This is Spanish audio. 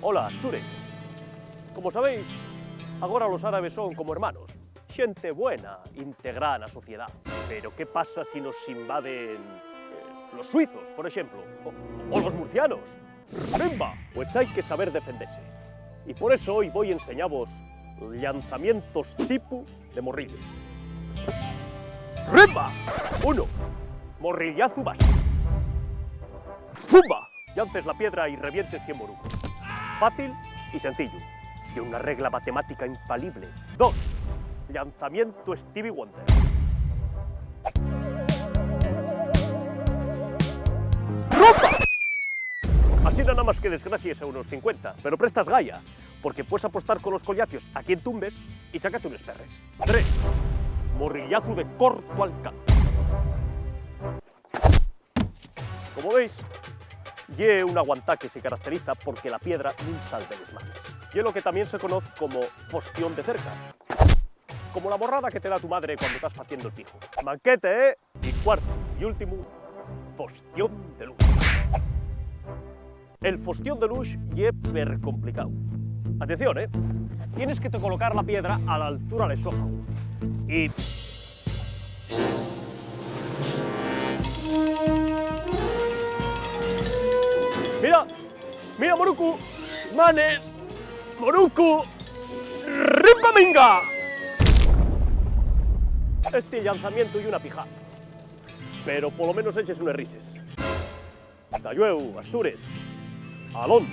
Hola, Astures. Como sabéis, agora los árabes son como hermanos. Xente buena, integrada na sociedade. Pero que pasa si nos invaden los suizos, por exemplo? O los murcianos? ¡Remba! Pues hai que saber defenderse. Y por eso hoy voy a enseñaros lanzamientos tipo de morrillo. ¡Remba! 1. Morrillazo básico. ¡Fumba! Llances la piedra y revientes 100 morucos. Fácil y sencillo. Y una regla matemática infalible. 2. Lanzamiento Stevie Wonder. ¡Ropa! Así nada más que desgracies a unos 50, pero prestas gaya, porque puedes apostar con los collacios a quien tumbes y sácate unos perres. 3. Morrillazo de corto alcance. Como veis, ye un aguantá que se caracteriza porque la piedra nun sal de les manos. Y es lo que también se conoce como fostión de cerca. Como la borrada que te da tu madre cuando estás haciendo el pijo. Manquete, ¿eh? Y cuarto y último, fostión de luz. El fostión de luz ye per complicado. Atención, ¿eh? Tienes que colocar la piedra a la altura del esófago. Y... ¡Mira! ¡Mira, Moruku! ¡Manes! ¡Moruku! ¡Ripaminga! Este lanzamiento y una pija. Pero por lo menos eches unas rises. Tallueu, Astures. Alón.